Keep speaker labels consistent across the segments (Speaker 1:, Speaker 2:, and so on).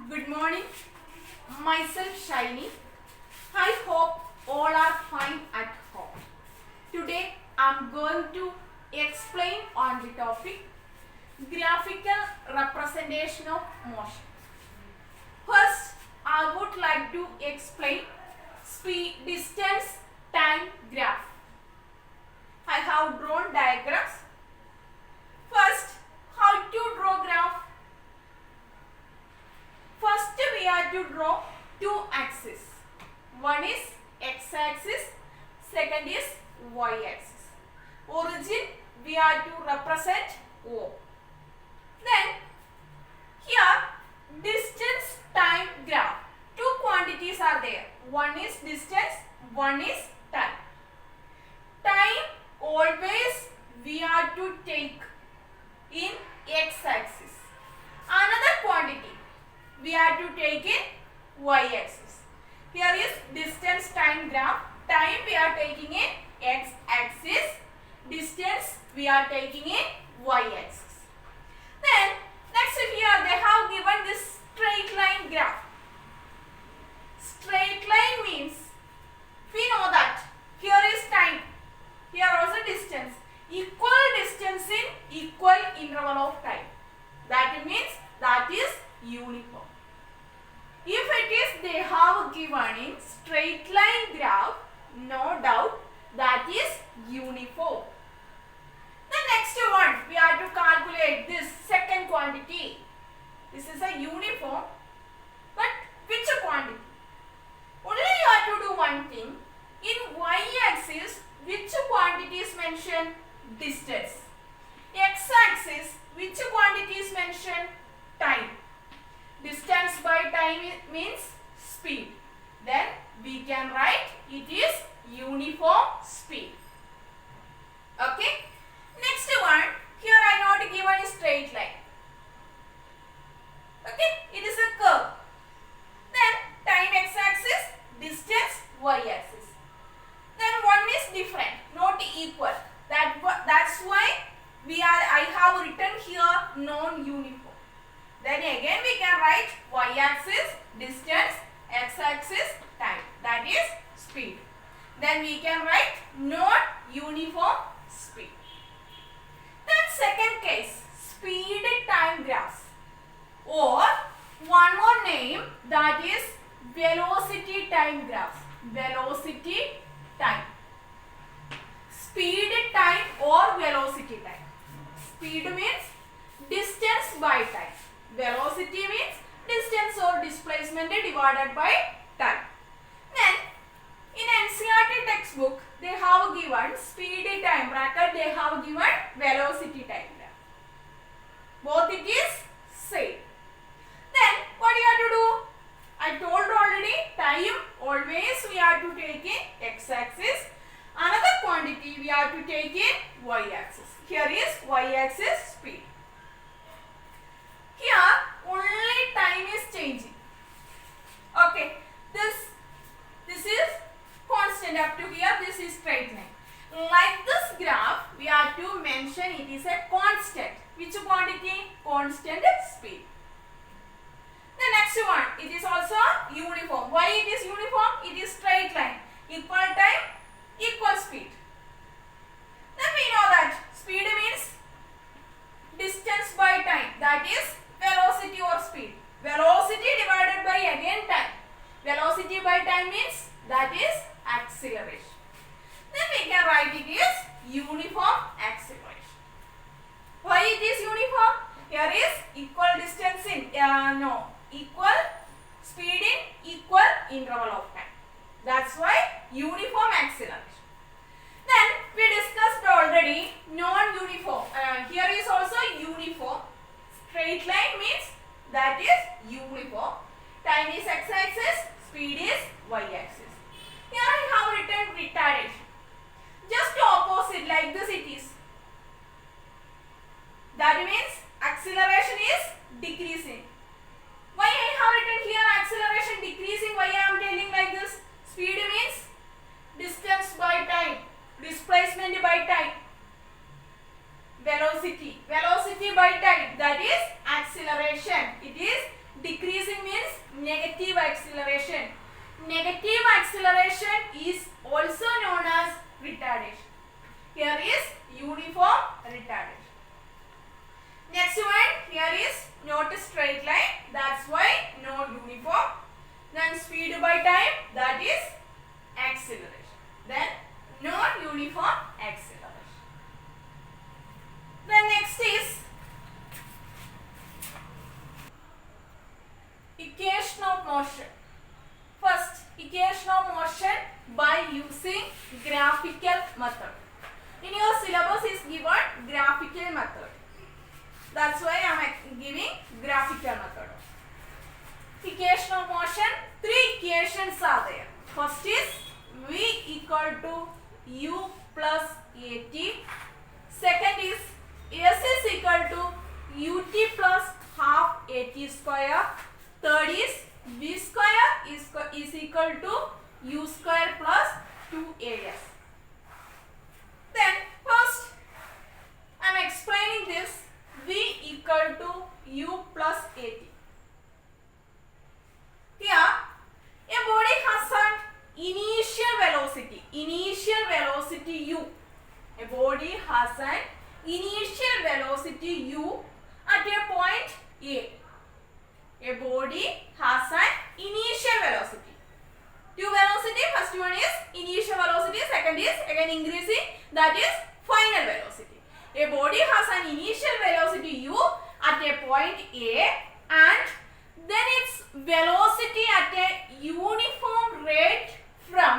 Speaker 1: Good morning. Myself Shiny. I hope all are fine at home. Today I am going to explain on the topic graphical representation of motion. First, I would like to explain speed, distance, time graph. I have drawn diagrams. First, how to draw graph? First, we have to draw two axes. One is x-axis, second is y-axis. Origin we have to represent O. Then here distance time graph. Two quantities are there. One is distance, one is time. Time always we have to take in x-axis. Another quantity we have to take in y-axis. Here is distance time graph. Time we are taking in x-axis. Distance we are taking in y-axis. Then next here they have given this straight line graph. Straight line means we know that here is time, here also distance. Equal distance in equal interval of time. That means that is uniform. If it is they have given in straight line graph, no doubt that is uniform. The next one we have to calculate this second quantity. This is a uniform, but which quantity? Only you have to do one thing. In y-axis, which quantity is mentioned? Distance. X-axis, which quantity is mentioned? Time. Distance by time means speed. Then we can write it is uniform speed. Okay. Next one, here I not given a straight line. Okay, it is a curve. Then time x-axis, distance y-axis. Then one is different, not equal. That's why I have written here non-uniform. Then again we can write y-axis, distance, x-axis, time. That is speed. Then we can write non-uniform speed. Then second case, speed time graphs. Or one more name, that is velocity time graphs. Velocity time. Speed time or velocity time. Speed means distance by time. Velocity means distance or displacement divided by time. Then in NCERT textbook they have given speed time bracket, they have given velocity time graph. Both it is same. Then what you have to do? I told already, time always we have to take in x-axis. Another quantity we have to take in y-axis. Here is y-axis speed. Here only time is changing. Okay, this is constant up to here. This is straight line. Like this graph, we have to mention it is a constant. Which quantity? Constant speed. The next one, it is also uniform. Why it is uniform? It is straight line. Equal time, equal speed. Then we know that speed means distance by time. That is velocity or speed. Velocity divided by again time. Velocity by time means that is acceleration. Then we can write it is uniform acceleration. Why it is uniform? Here is equal distance in equal speed in equal interval of time. That's why uniform acceleration. Then we discussed already non-uniform. Here is also uniform. Straight line means that is uniform. Time is x-axis, speed is y-axis. Here I have written retardation. Just opposite, like this it is. That means acceleration is decreasing. Why I have written here acceleration decreasing? Why I am telling like this? Speed means distance by time, displacement by time. Velocity by time, that is acceleration. It is decreasing means motion. First, equation of motion by using graphical method. In your syllabus is given graphical method. That's why I am giving graphical method. Equation of motion, three equations are there. First is V equal to U plus AT. Second is S is equal to UT plus half AT square. Third is V square is equal to U square plus 2AS. Then first I am explaining this V equal to U plus AT. Here a body has an initial velocity U. A body has an initial velocity U at a point A. A body has an initial velocity. Two velocity, first one is initial velocity, second is again increasing, that is final velocity. A body has an initial velocity U at a point A and then its velocity at a uniform rate from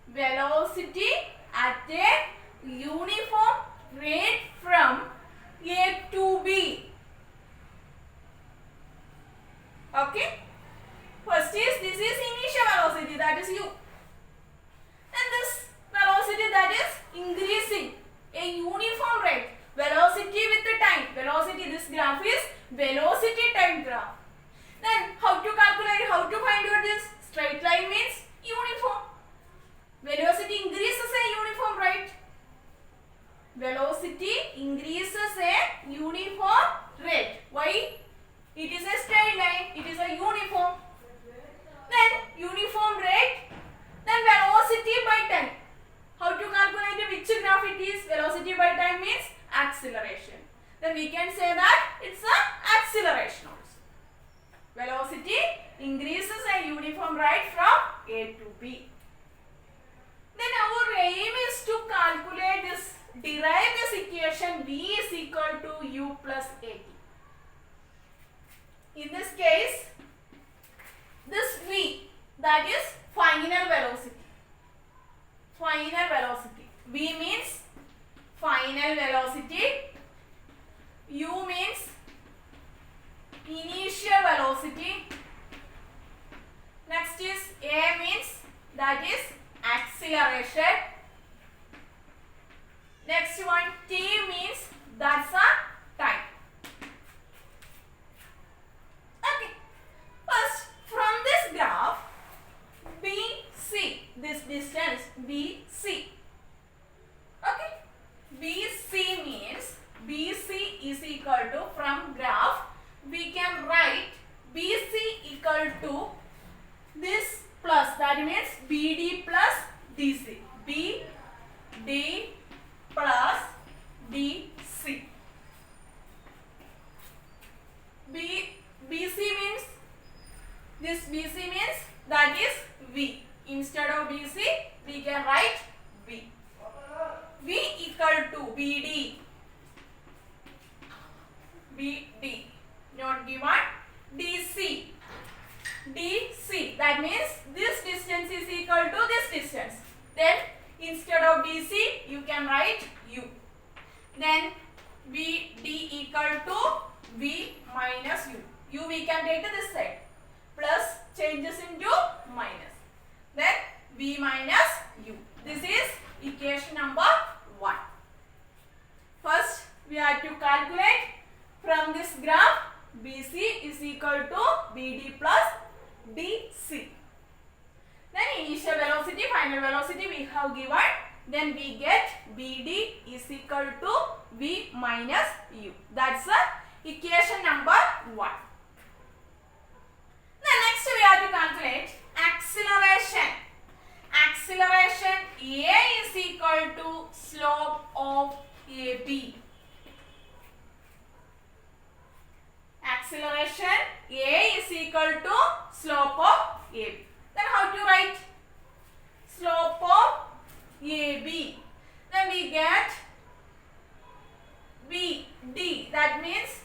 Speaker 1: velocity at a uniform rate from A to B. Okay. First is this is initial velocity, that is U. And this velocity that is increasing a uniform rate. Velocity with the time. Velocity, this graph is velocity time graph. Then how to calculate, how to find out this? Straight line means uniform. Velocity increases a uniform rate. Velocity increases a uniform rate. Why? It is a straight line. It is a uniform. Then uniform rate. Then velocity by time. How to calculate which graph it is? Velocity by time means acceleration. Then we can say that it's an acceleration also. Velocity increases a uniform rate from A to B. Then our aim is to calculate this, derive this equation V is equal to U plus AT. In this case, this V, that is final velocity. Final velocity. V means final velocity. U means initial velocity. Next is A means that is acceleration. Next one T means that's a time. Okay. First from this graph BC, this distance BC. Okay. BC means BC is equal to, from graph we can write BC equal to this plus, that means BD plus DC. BD plus DC. BC means, this BC means that is V. Instead of BC we can write V. V equal to BD. BD not given. DC. DC, that means this distance is equal to this distance. Then instead of DC you can write U. Then BD equal to V minus U. U we can take this side. Plus changes into minus. Then V minus U. This is equation number 1. First we have to calculate from this graph BC is equal to BD plus DC. Then initial velocity, final velocity we have given. Then we get BD is equal to V minus U. That's the equation number 1. Then next we have to calculate acceleration. Acceleration A is equal to slope of AB. Acceleration A is equal to slope of AB. Then how to write slope of AB? Then we get BD, that means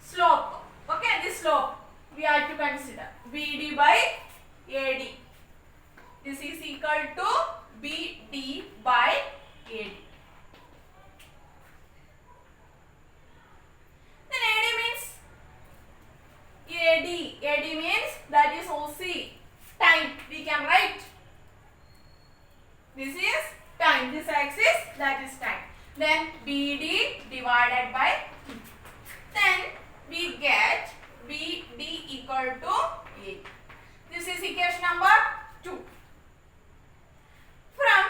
Speaker 1: slope. to consider BD by AD. This is equal to BD by AD. Then AD means that is OC, time. We can write. This is time. This axis, that is time. Then BD divided by T. Then we get BD equal to A. This is equation number 2. From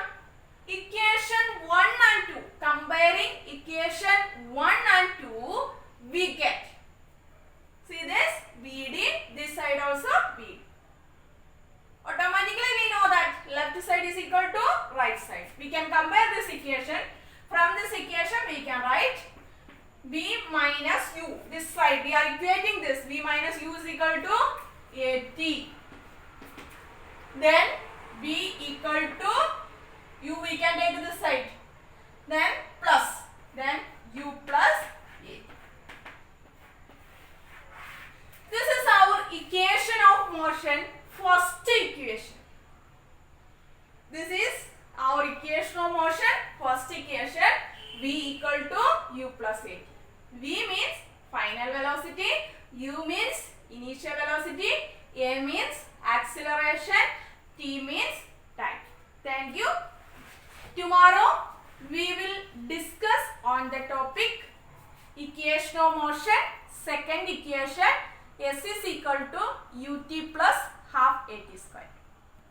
Speaker 1: equation 1 and 2, comparing equation 1 and 2, we get, see this, BD, this side also BD. Automatically we know that left side is equal to right side. We can compare this equation. From this equation we can write B minus U. This side we are equating this. B minus U is equal to AT. Then B equal to U, we can take this side. Then plus. Then U plus A. This is our equation of motion, first equation. This is our equation of motion, first equation. V equal to U plus A. V means final velocity, U means initial velocity, A means acceleration, T means time. Thank you. Tomorrow we will discuss on the topic equation of motion, second equation, S is equal to ut plus half at square.